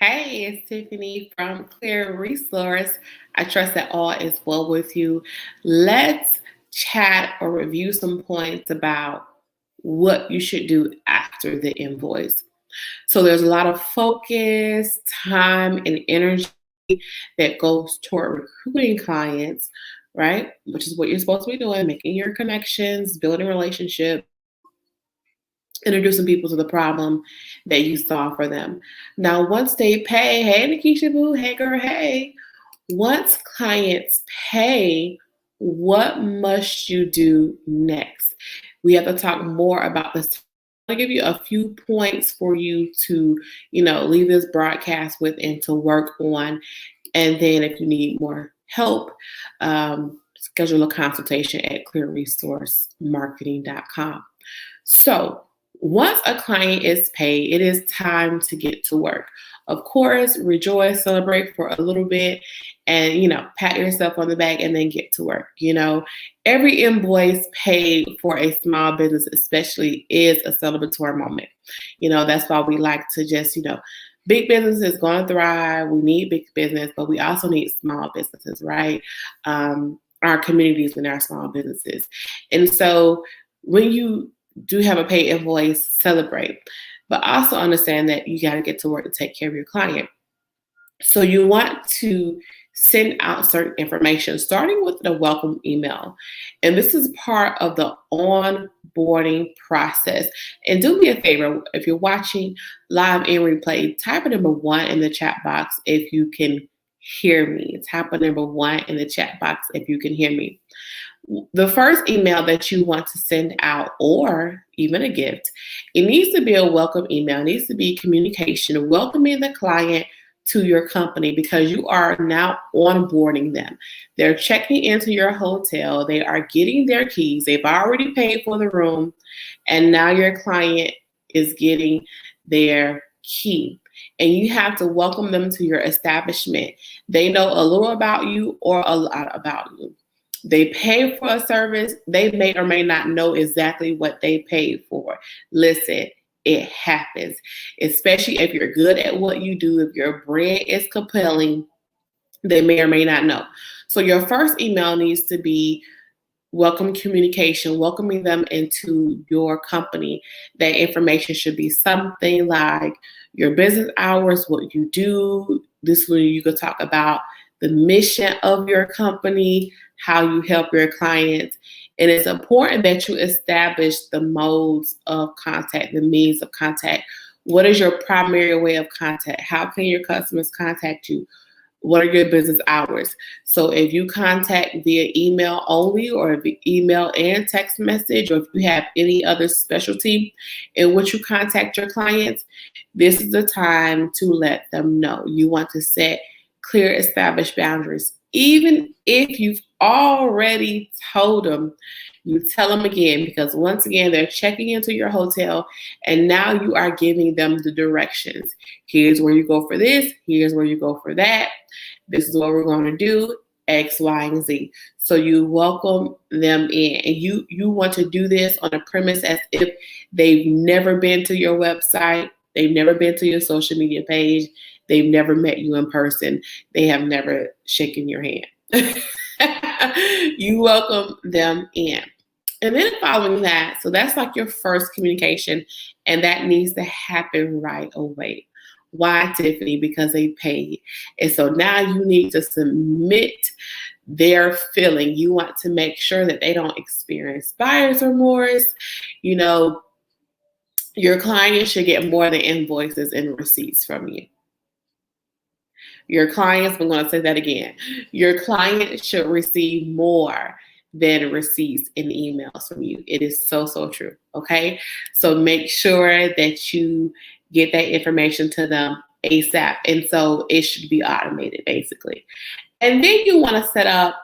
Hey, it's Tiffany from Clear Resource. I trust that all is well with you. Let's chat or review some points about what you should do after the invoice. So there's a lot of focus, time, and energy that goes toward recruiting clients, right? Which is what you're supposed to be doing, making your connections, building relationships, introducing people to the problem that you solve for them. Now, once they pay, hey, Nikisha Boo, hey, girl, hey. Once clients pay, what must you do next? We have to talk more about this. I'll give you a few points for you to, leave this broadcast with and to work on. And then if you need more help, schedule a consultation at clearresourcemarketing.com. So once a client is paid, it is time to get to work. Of course, rejoice, celebrate for a little bit, and pat yourself on the back and then get to work. Every invoice paid for a small business, especially, is a celebratory moment. That's why we like to just, big business is going to thrive. We need big business, but we also need small businesses, right? Our communities and our small businesses. And so when you do have a paid invoice, celebrate, but also understand that you got to get to work to take care of your client. So you want to send out certain information, starting with the welcome email. And this is part of the onboarding process. And do me a favor, if you're watching live and replay, type a number 1 in the chat box if you can hear me. Type a number 1 in the chat box if you can hear me. The first email that you want to send out, or even a gift, it needs to be a welcome email. It needs to be communication, welcoming the client to your company, because you are now onboarding them. They're checking into your hotel. They are getting their keys. They've already paid for the room. And now your client is getting their key. And you have to welcome them to your establishment. They know a little about you or a lot about you. They pay for a service. They may or may not know exactly what they paid for. Listen, it happens, especially if you're good at what you do. If your brand is compelling, they may or may not know. So your first email needs to be welcome communication, welcoming them into your company. That information should be something like your business hours, what you do. This is where you could talk about the mission of your company, how you help your clients. And it's important that you establish the modes of contact, the means of contact. What is your primary way of contact? How can your customers contact you? What are your business hours? So if you contact via email only, or via email and text message, or if you have any other specialty in which you contact your clients, this is the time to let them know. You want to set clear, established boundaries. Even if you've already told them, you tell them again, because once again, they're checking into your hotel and now you are giving them the directions. Here's where you go for this. Here's where you go for that. This is what we're going to do, X, Y, and Z. So you welcome them in, and you want to do this on a premise as if they've never been to your website. They've never been to your social media page. They've never met you in person. They have never shaken your hand. You welcome them in. And then following that, so that's like your first communication, and that needs to happen right away. Why, Tiffany? Because they paid. And so now you need to submit their feeling. You want to make sure that they don't experience buyer's remorse. Your client should get more than invoices and receipts from you. Your clients, I'm going to say that again. Your client should receive more than receipts and emails from you. It is so, so true. Okay. So make sure that you get that information to them ASAP. And so it should be automated, basically. And then you want to set up,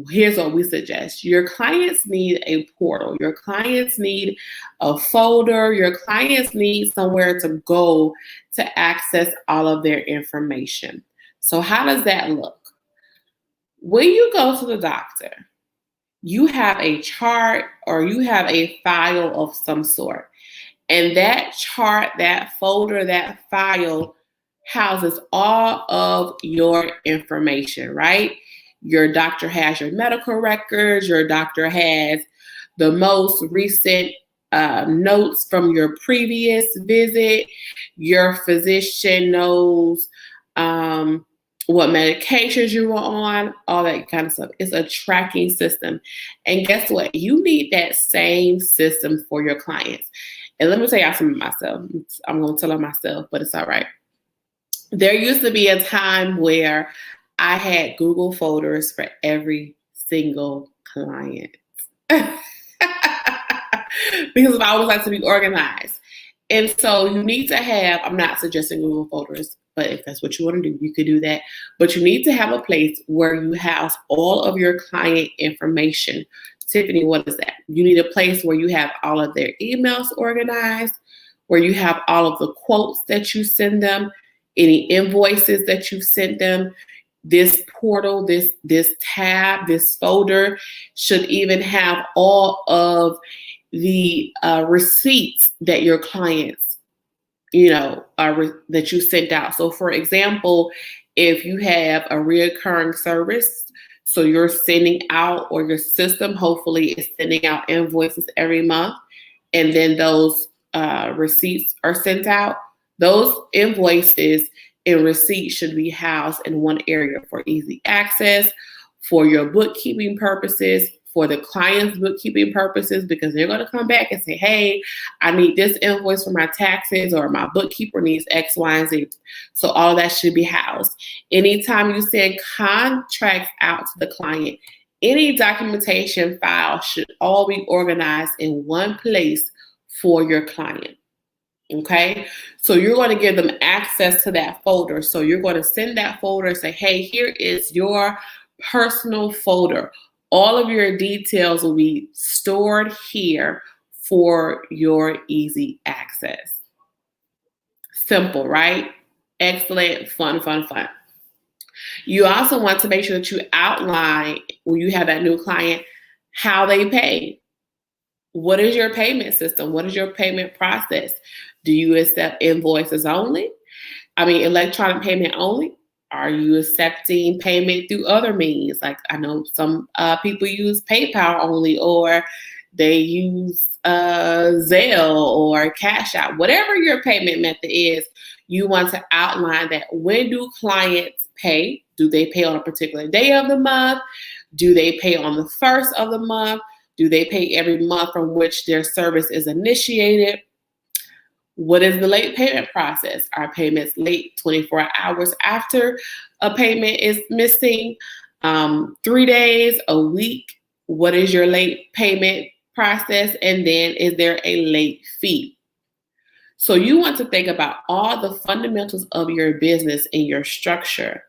here's what we suggest. Your clients need a portal. Your clients need a folder. Your clients need somewhere to go to access all of their information. So how does that look? When you go to the doctor, you have a chart or you have a file of some sort. And that chart, that folder, that file houses all of your information, right? Your doctor has your medical records, your doctor has the most recent notes from your previous visit, your physician knows what medications you were on, all that kind of stuff. It's a tracking system. And guess what? You need that same system for your clients. And let me tell y'all something about myself. I'm going to tell on myself, but it's all right. There used to be a time where I had Google folders for every single client because I always like to be organized. And so you need to have, I'm not suggesting Google folders, but if that's what you want to do, you could do that. But you need to have a place where you house all of your client information. Tiffany, what is that? You need a place where you have all of their emails organized, where you have all of the quotes that you send them, any invoices that you sent them. This portal, this tab, this folder should even have all of the receipts that your clients, that you sent out. So for example, if you have a reoccurring service, so you're sending out, or your system hopefully is sending out invoices every month, and then those receipts are sent out, those invoices and receipts should be housed in one area for easy access, for your bookkeeping purposes, for the client's bookkeeping purposes, because they're going to come back and say, hey, I need this invoice for my taxes, or my bookkeeper needs X, Y, and Z. So all that should be housed. Anytime you send contracts out to the client, any documentation file should all be organized in one place for your client. Okay, so you're going to give them access to that folder. So you're going to send that folder and say, hey, here is your personal folder. All of your details will be stored here for your easy access. Simple, right? Excellent, fun. You also want to make sure that you outline, when you have that new client, how they pay. What is your payment system? What is your payment process? Do you accept invoices only? Electronic payment only? Are you accepting payment through other means? Like, I know some people use PayPal only, or they use Zelle or Cash App. Whatever your payment method is, you want to outline that. When do clients pay? Do they pay on a particular day of the month? Do they pay on the first of the month? Do they pay every month from which their service is initiated? What is the late payment process? Are payments late 24 hours after a payment is missing? 3 days, a week? What is your late payment process? And then is there a late fee? So you want to think about all the fundamentals of your business and your structure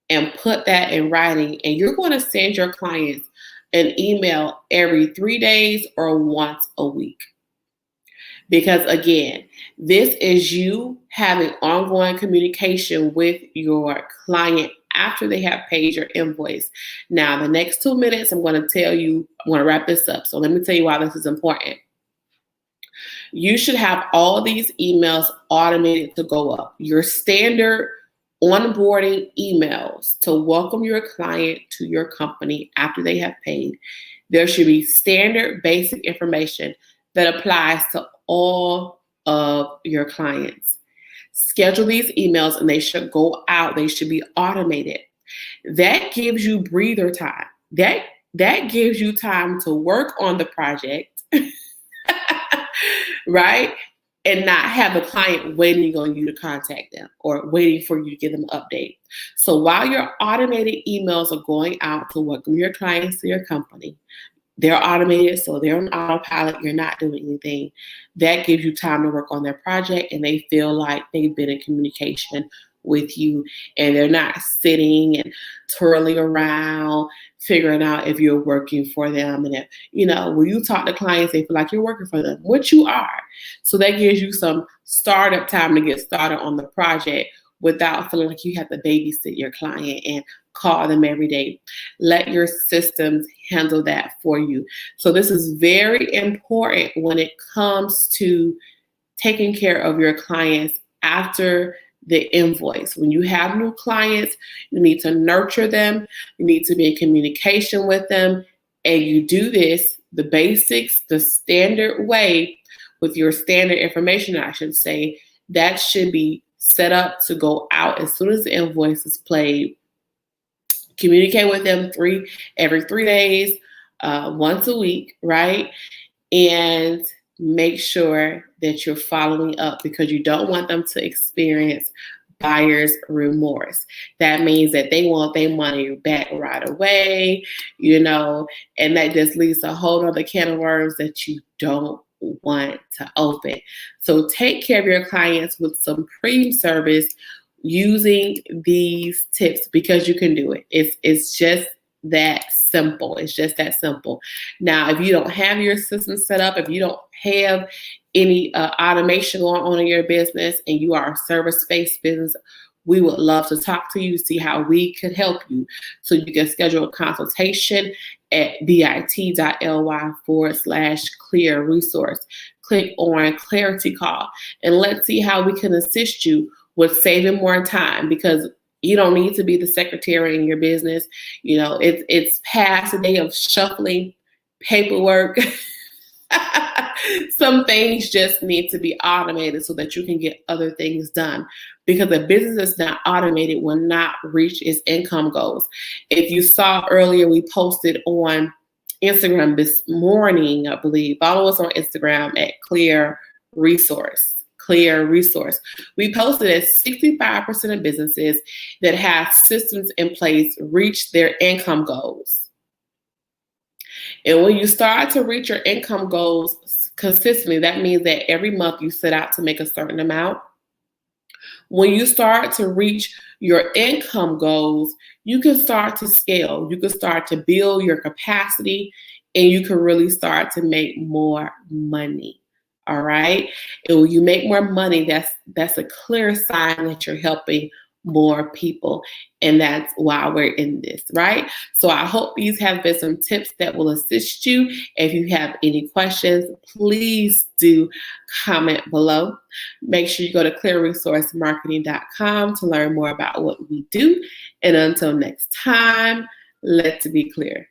and put that in writing. And you're going to send your clients an email every 3 days or once a week. Because again, this is you having ongoing communication with your client after they have paid your invoice. Now, the next 2 minutes, I'm going to wrap this up. So let me tell you why this is important. You should have all these emails automated to go up. Your standard onboarding emails to welcome your client to your company after they have paid. There should be standard basic information that applies to all of your clients. Schedule these emails and they should go out. They should be automated. That gives you breather time. That gives you time to work on the project, right? And not have the client waiting on you to contact them or waiting for you to give them an update. So while your automated emails are going out to welcome your clients to your company, they're automated, so they're on autopilot. You're not doing anything. That gives you time to work on their project, and they feel like they've been in communication with you, and they're not sitting and twirling around, figuring out if you're working for them. And if, when you talk to clients, they feel like you're working for them, which you are. So that gives you some startup time to get started on the project without feeling like you have to babysit your client and call them every day. Let your systems handle that for you. So this is very important when it comes to taking care of your clients after the invoice. When you have new clients, you need to nurture them. You need to be in communication with them. And you do this, the basics, the standard way with your standard information, I should say, that should be set up to go out as soon as the invoice is played. Communicate with them every 3 days, once a week, right? And make sure that you're following up because you don't want them to experience buyer's remorse. That means that they want their money back right away, and that just leads to a whole other can of worms that you don't want to open. So take care of your clients with some premium service using these tips because you can do it. It's just that simple. It's just that simple. Now, if you don't have your system set up, if you don't have any automation going on in your business and you are a service-based business, we would love to talk to you, see how we could help you. So you can schedule a consultation at bit.ly/clear resource. Click on Clarity Call and let's see how we can assist you with saving more time because you don't need to be the secretary in your business. It's past the day of shuffling paperwork. Some things just need to be automated so that you can get other things done because a business that's not automated will not reach its income goals. If you saw earlier, we posted on Instagram this morning, I believe. Follow us on Instagram at Clear Resource. We posted that 65% of businesses that have systems in place reach their income goals. And when you start to reach your income goals consistently, that means that every month you set out to make a certain amount. When you start to reach your income goals, you can start to scale. You can start to build your capacity and you can really start to make more money. All right. And when you make more money, that's a clear sign that you're helping more people. And that's why we're in this, right? So I hope these have been some tips that will assist you. If you have any questions, please do comment below. Make sure you go to clearresourcemarketing.com to learn more about what we do. And until next time, let's be clear.